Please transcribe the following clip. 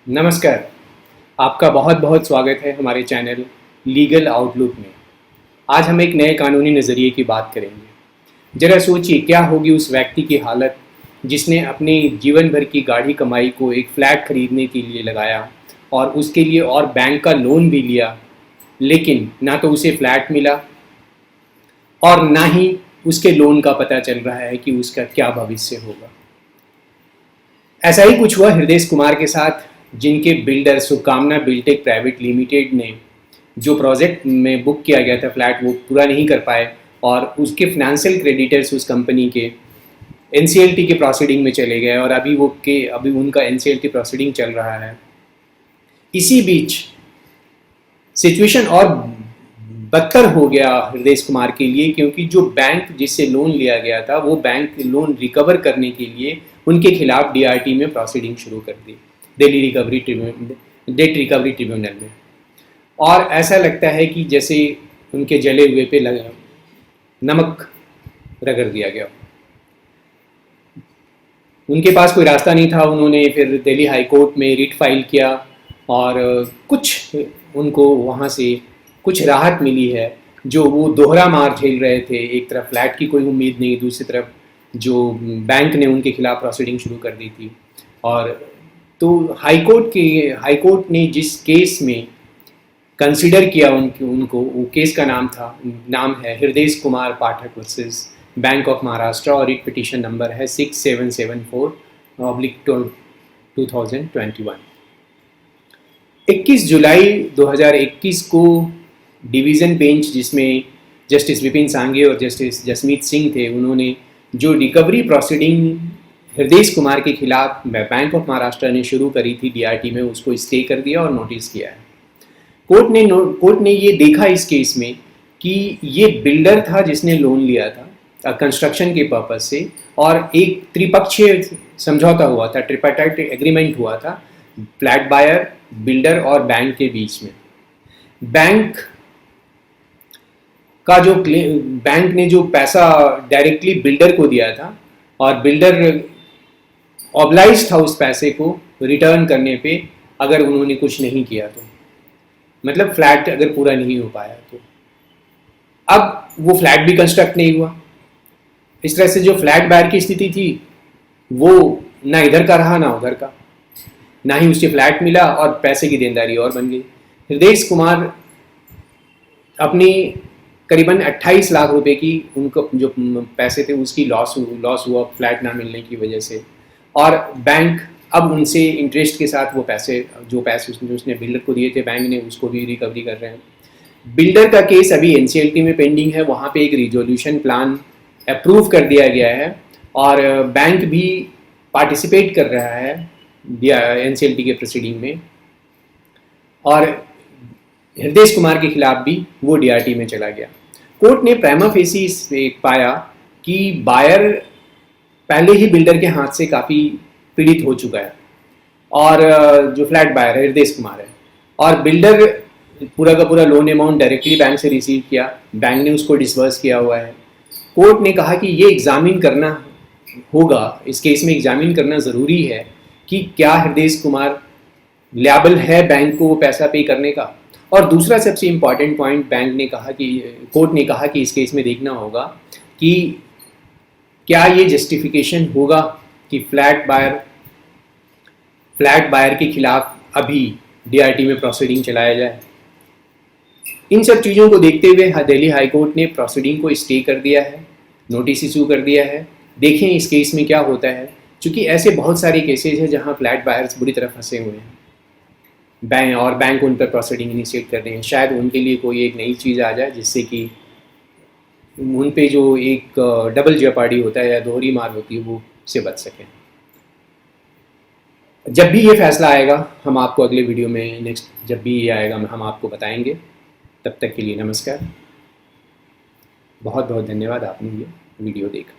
नमस्कार। आपका बहुत बहुत स्वागत है हमारे चैनल लीगल आउटलुक में। आज हम एक नए कानूनी नज़रिए की बात करेंगे। ज़रा सोचिए क्या होगी उस व्यक्ति की हालत जिसने अपने जीवन भर की गाढ़ी कमाई को एक फ्लैट खरीदने के लिए लगाया और उसके लिए और बैंक का लोन भी लिया, लेकिन ना तो उसे फ्लैट मिला और ना ही उसके लोन का पता चल रहा है कि उसका क्या भविष्य होगा। ऐसा ही कुछ हुआ हृदय कुमार के साथ, जिनके बिल्डर शुभकामना बिल्टेक प्राइवेट लिमिटेड ने जो प्रोजेक्ट में बुक किया गया था फ्लैट वो पूरा नहीं कर पाए और उसके फाइनेंशियल क्रेडिटर्स उस कंपनी के एनसीएलटी के प्रोसीडिंग में चले गए और अभी उनका एनसीएलटी प्रोसीडिंग चल रहा है। इसी बीच सिचुएशन और बदतर हो गया हृदय कुमार के लिए, क्योंकि जो बैंक जिससे लोन लिया गया था वो बैंक लोन रिकवर करने के लिए उनके खिलाफ डीआरटी में प्रोसीडिंग शुरू कर दी, डेट रिकवरी ट्रिब्यूनल में। और ऐसा लगता है कि जैसे उनके जले हुए पे नमक रगड़ दिया गया। उनके पास कोई रास्ता नहीं था, उन्होंने फिर दिल्ली हाई कोर्ट में रिट फाइल किया और कुछ उनको वहाँ से कुछ राहत मिली है। जो वो दोहरा मार झेल रहे थे, एक तरफ फ्लैट की कोई उम्मीद नहीं, दूसरी तरफ जो बैंक ने उनके खिलाफ प्रोसीडिंग शुरू कर दी थी। और तो हाई कोर्ट ने जिस केस में कंसिडर किया उनको वो केस का नाम है हृदय Kumar Pathak versus bank of Maharashtra और एक पिटीशन नंबर है 6774/2021। 21 जुलाई 2021 को डिवीज़न बेंच, जिसमें जस्टिस विपिन सांघे और जस्टिस जसमीत सिंह थे, उन्होंने जो रिकवरी प्रोसीडिंग हृदय कुमार के खिलाफ बैंक ऑफ महाराष्ट्र ने शुरू करी थी डीआरटी में, उसको स्टे कर दिया और नोटिस किया है। कोर्ट ने ये देखा इस केस में कि ये बिल्डर था जिसने लोन लिया था कंस्ट्रक्शन के पर्पज से, और एक त्रिपक्षीय समझौता हुआ था, ट्रिपार्टाइट एग्रीमेंट हुआ था फ्लैट बायर, बिल्डर और बैंक के बीच में। बैंक ने जो पैसा डायरेक्टली बिल्डर को दिया था और बिल्डर ऑब्लाइज था उस पैसे को रिटर्न करने पे अगर उन्होंने कुछ नहीं किया तो, मतलब फ्लैट अगर पूरा नहीं हो पाया तो। अब वो फ्लैट भी कंस्ट्रक्ट नहीं हुआ। इस तरह से जो फ्लैट बायर की स्थिति थी वो ना इधर का रहा ना उधर का, ना ही उससे फ्लैट मिला और पैसे की देनदारी और बन गई। हृदय कुमार अपनी करीबन 28 लाख रुपए की उनको जो पैसे थे उसकी लॉस हुआ फ्लैट ना मिलने की वजह से, और बैंक अब उनसे इंटरेस्ट के साथ वो पैसे उसने बिल्डर को दिए थे, बैंक ने उसको भी रिकवरी कर रहे हैं। बिल्डर का केस अभी एनसीएलटी में पेंडिंग है, वहाँ पे एक रिजोल्यूशन प्लान अप्रूव कर दिया गया है और बैंक भी पार्टिसिपेट कर रहा है एनसीएलटी के प्रोसीडिंग में, और हृदय कुमार के खिलाफ भी वो डीआरटी में चला गया। कोर्ट ने प्राइमा फेसी पाया कि बायर पहले ही बिल्डर के हाथ से काफ़ी पीड़ित हो चुका है, और जो फ्लैट बायर है हृदय कुमार है, और बिल्डर पूरा का पूरा लोन अमाउंट डायरेक्टली बैंक से रिसीव किया, बैंक ने उसको डिसबर्स किया हुआ है। कोर्ट ने कहा कि ये एग्जामिन करना होगा, इस केस में एग्जामिन करना ज़रूरी है कि क्या हृदय कुमार लिएबल है बैंक को वो पैसा पे करने का। और दूसरा सबसे इम्पॉर्टेंट पॉइंट कोर्ट ने कहा कि इस केस में देखना होगा कि क्या ये जस्टिफिकेशन होगा कि फ्लैट बायर के खिलाफ अभी डीआरटी में प्रोसीडिंग चलाया जाए। इन सब चीज़ों को देखते हुए दिल्ली हाई कोर्ट ने प्रोसीडिंग को स्टे कर दिया है, नोटिस इशू कर दिया है। देखें इस केस में क्या होता है, क्योंकि ऐसे बहुत सारे केसेज हैं जहां फ्लैट बायर्स बुरी तरह फंसे हुए हैं बैंक उन पर प्रोसीडिंग इनिशिएट कर रहे हैं। शायद उनके लिए कोई एक नई चीज़ आ जाए जिससे कि उन पे जो एक डबल जेपार्डी होता है या दोहरी मार होती है वो से बच सकें। जब भी ये फैसला आएगा हम आपको अगले वीडियो में जब भी ये आएगा हम आपको बताएंगे। तब तक के लिए नमस्कार, बहुत बहुत धन्यवाद आपने ये वीडियो देखा।